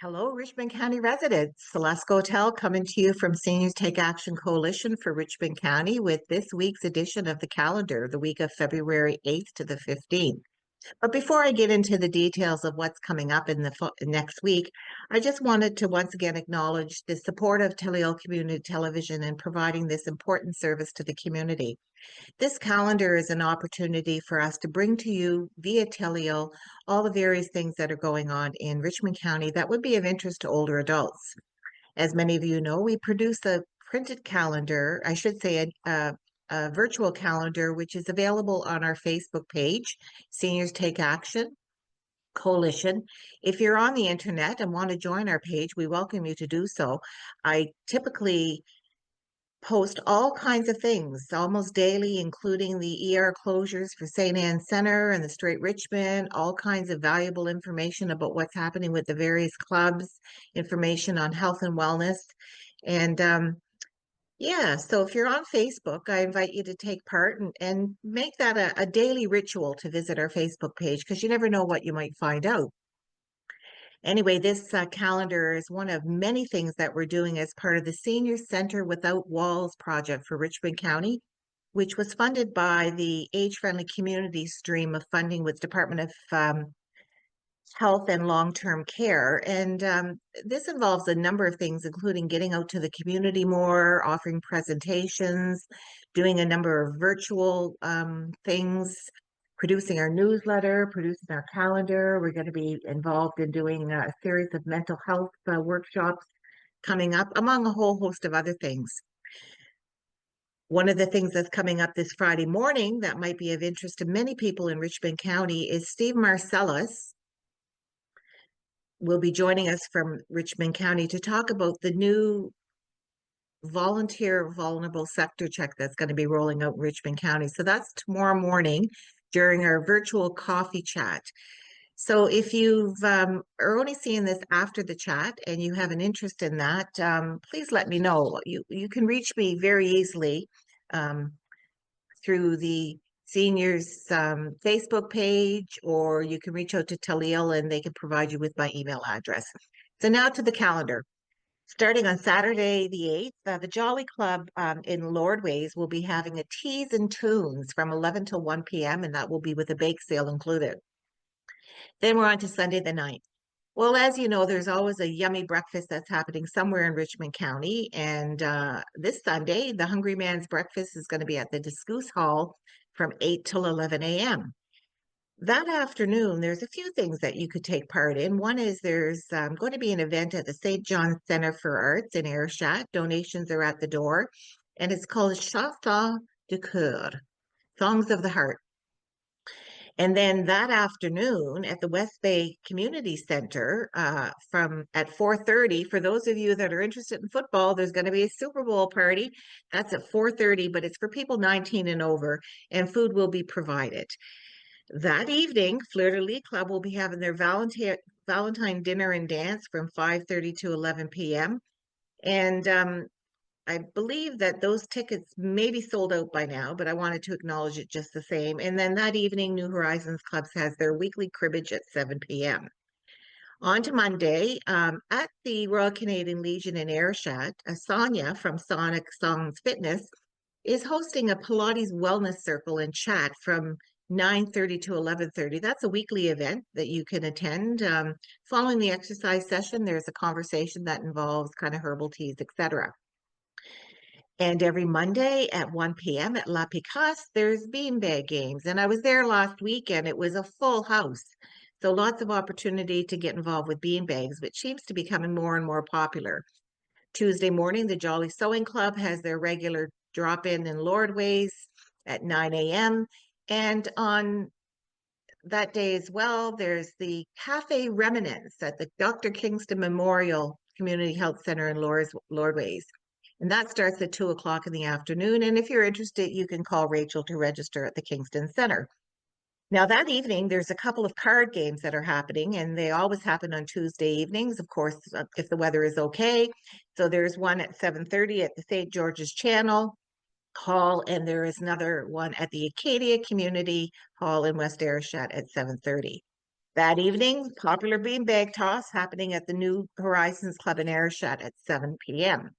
Hello, Richmond County residents. Celeste Gotell coming to you from Seniors Take Action Coalition for Richmond County with this week's edition of the calendar, the week of February 8th to the 15th. But before I get into the details of what's coming up in the next week, I just wanted to once again acknowledge the support of Teleo Community Television in providing this important service to the community. This calendar is an opportunity for us to bring to you via Teleo all the various things that are going on in Richmond County that would be of interest to older adults. As many of you know, we produce a printed calendar, I should say a virtual calendar, which is available on our Facebook page, Seniors Take Action Coalition. If you're on the internet and want to join our page, we welcome you to do so. I typically post all kinds of things almost daily, including the ER closures for St. Anne Center and the Straight Richmond, all kinds of valuable information about what's happening with the various clubs, information on health and wellness. And yeah, so if you're on Facebook, I invite you to take part and make that a daily ritual to visit our Facebook page because you never know what you might find out. Anyway, this calendar is one of many things that we're doing as part of the Senior Center Without Walls project for Richmond County, which was funded by the Age-Friendly Community stream of funding with Department of Health and Long-Term Care. And this involves a number of things, including getting out to the community more, offering presentations, doing a number of virtual things, producing our newsletter, producing our calendar. We're going to be involved in doing a series of mental health workshops coming up, among a whole host of other things. One of the things that's coming up this Friday morning that might be of interest to many people in Richmond County is Steve Marcellus will be joining us from Richmond County to talk about the new volunteer vulnerable sector check that's going to be rolling out in Richmond County. So that's tomorrow morning during our virtual coffee chat. So if you've are only seeing this after the chat and you have an interest in that, please let me know. You can reach me very easily through the seniors Facebook page, or you can reach out to Talil and they can provide you with my email address. So now to the calendar. Starting on Saturday the 8th, the Jolly Club in Lordways will be having a teas and tunes from 11 till 1 p.m. and that will be with a bake sale included. Then we're on to Sunday the 9th. Well, as you know, there's always a yummy breakfast that's happening somewhere in Richmond County. And this Sunday, the Hungry Man's Breakfast is going to be at the Discourse Hall from 8 till 11 a.m. That afternoon, there's a few things that you could take part in. One is there's going to be an event at the St. John Center for Arts in Ayrshire. Donations are at the door. And it's called Chansons de Coeur, Songs of the Heart. And then that afternoon at the West Bay Community Center from at 4:30, for those of you that are interested in football, there's going to be a Super Bowl party. That's at 4:30, but it's for people 19 and over, and food will be provided. That evening, Fleur de Lis Club will be having their Valentine dinner and dance from 5:30 to 11 p.m. And I believe that those tickets may be sold out by now, but I wanted to acknowledge it just the same. And then that evening, New Horizons Clubs has their weekly cribbage at 7 p.m. On to Monday, at the Royal Canadian Legion in Ayrshire, Sonia from Sonic Songs Fitness is hosting a Pilates wellness circle and chat from 9:30 to 11:30. That's a weekly event that you can attend. Following the exercise session, there's a conversation that involves kind of herbal teas, etc. And every Monday at 1 p.m. at La Picasse, there's beanbag games. And I was there last week and it was a full house. So lots of opportunity to get involved with beanbags, which seems to be becoming more and more popular. Tuesday morning, the Jolly Sewing Club has their regular drop-in Lordways at 9 a.m. And on that day as well, there's the Cafe Remnants at the Dr. Kingston Memorial Community Health Center in Lordways. And that starts at 2 o'clock in the afternoon. And if you're interested, you can call Rachel to register at the Kingston Center. Now, that evening, there's a couple of card games that are happening, and they always happen on Tuesday evenings, of course, if the weather is okay. So there's one at 7:30 at the St. George's Channel Hall, and there is another one at the Acadia Community Hall in West Ayrshire at 7:30. That evening, popular beanbag toss happening at the New Horizons Club in Ayrshire at 7 p.m.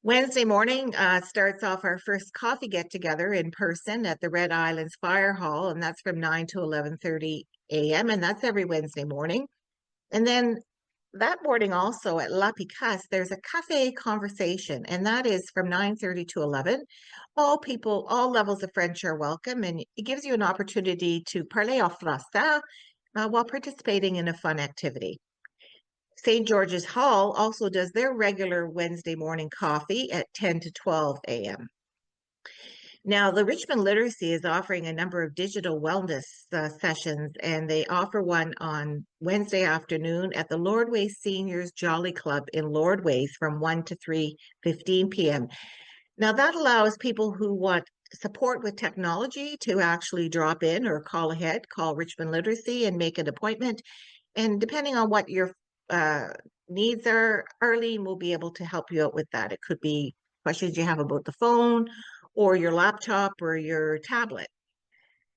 Wednesday morning starts off our first coffee get-together in person at the Red Islands Fire Hall, and that's from 9 to 11:30 a.m., and that's every Wednesday morning. And then that morning also at La Picasse, there's a cafe conversation, and that is from 9:30 to 11. All people, all levels of French are welcome, and it gives you an opportunity to parler en français while participating in a fun activity. St. George's Hall also does their regular Wednesday morning coffee at 10 to 12 a.m. Now, the Richmond Literacy is offering a number of digital wellness sessions, and they offer one on Wednesday afternoon at the Lordways Seniors Jolly Club in Lordways from 1 to 3:15 p.m. Now, that allows people who want support with technology to actually drop in or call ahead, call Richmond Literacy and make an appointment. And depending on what your uh, needs are, Arlene will be able to help you out with that. It could be questions you have about the phone or your laptop or your tablet.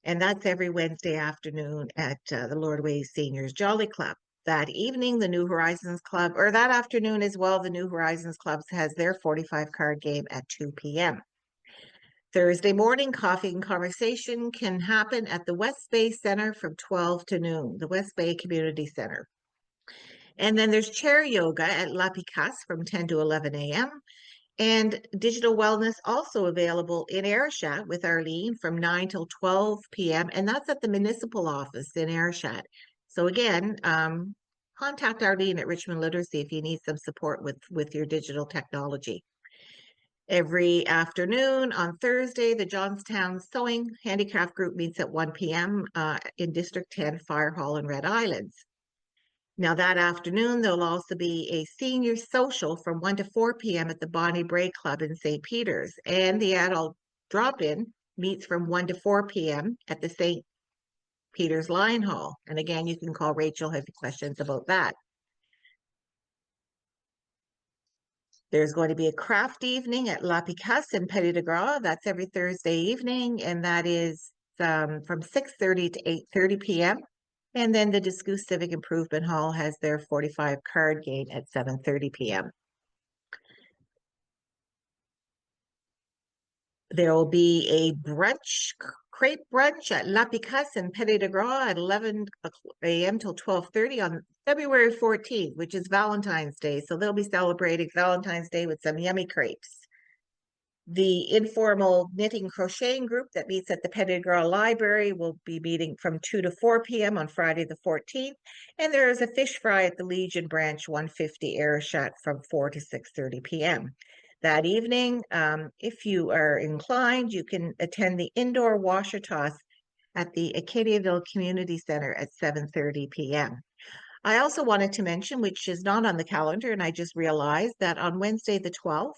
And that's every Wednesday afternoon at the Lordways Seniors Jolly Club. That evening, the New Horizons Club, or that afternoon as well, the New Horizons Club has their 45 card game at 2 p.m. Thursday morning, coffee and conversation can happen at the West Bay Center from 12 to noon, the West Bay Community Center. And then there's chair yoga at La Picasse from 10 to 11 a.m. And digital wellness also available in Ayrshire with Arlene from 9 till 12 p.m. And that's at the municipal office in Ayrshire. So again, contact Arlene at Richmond Literacy if you need some support with your digital technology. Every afternoon on Thursday, the Johnstown Sewing Handicraft Group meets at 1 p.m. In District 10 Fire Hall in Red Islands. Now that afternoon, there'll also be a senior social from 1 to 4 p.m. at the Bonnie Bray Club in St. Peter's. And the adult drop-in meets from 1 to 4 p.m. at the St. Peter's Lion Hall. And again, you can call Rachel if you have questions about that. There's going to be a craft evening at La Picasse in Petit de Gras. That's every Thursday evening, and that is from 6:30 to 8:30 p.m. And then the Discount Civic Improvement Hall has their 45 card game at 7:30 p.m. There will be a crepe brunch at La Picasse in Petit de Gras at 11 a.m. till 12:30 on February 14th, which is Valentine's Day. So they'll be celebrating Valentine's Day with some yummy crepes. The informal knitting crocheting group that meets at the Petit de Gras Library will be meeting from 2 to 4 p.m. on Friday the 14th. And there is a fish fry at the Legion Branch 150 Ayrshire from 4 to 6:30 p.m. That evening, if you are inclined, you can attend the indoor washer toss at the Acadiaville Community Center at 7:30 p.m. I also wanted to mention, which is not on the calendar, and I just realized that on Wednesday the 12th,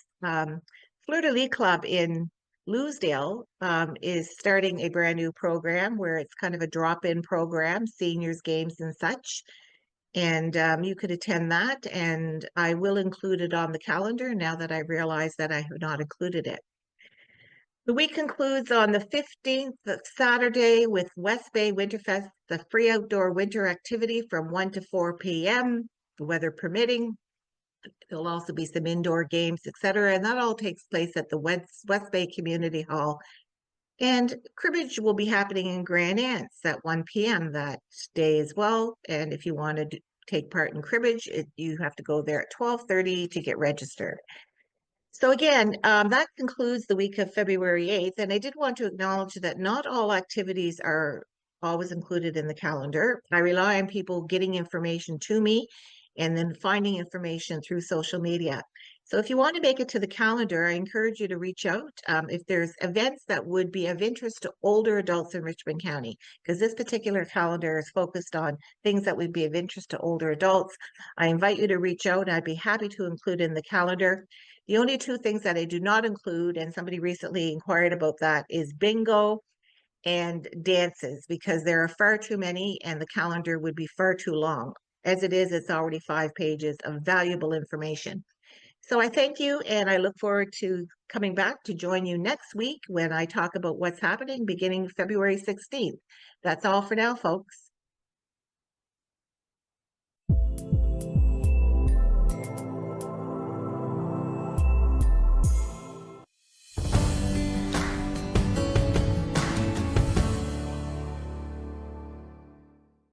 Fleur de Lis Club in Louisdale is starting a brand new program where it's kind of a drop-in program, seniors games and such. And you could attend that, and I will include it on the calendar now that I realize that I have not included it. The week concludes on the 15th, Saturday, with West Bay Winterfest, the free outdoor winter activity from 1 to 4 p.m., the weather permitting. There'll also be some indoor games, etc. And that all takes place at the West Bay Community Hall. And cribbage will be happening in Grand Anse at 1 p.m. that day as well. And if you want to take part in cribbage, you have to go there at 12:30 to get registered. So again, that concludes the week of February 8th. And I did want to acknowledge that not all activities are always included in the calendar. I rely on people getting information to me and then finding information through social media. So if you want to make it to the calendar, I encourage you to reach out if there's events that would be of interest to older adults in Richmond County, because this particular calendar is focused on things that would be of interest to older adults. I invite you to reach out. I'd be happy to include in the calendar. The only two things that I do not include, and somebody recently inquired about that, is bingo and dances, because there are far too many and the calendar would be far too long. As it is, it's already 5 pages of valuable information. So I thank you, and I look forward to coming back to join you next week when I talk about what's happening beginning February 16th. That's all for now, folks.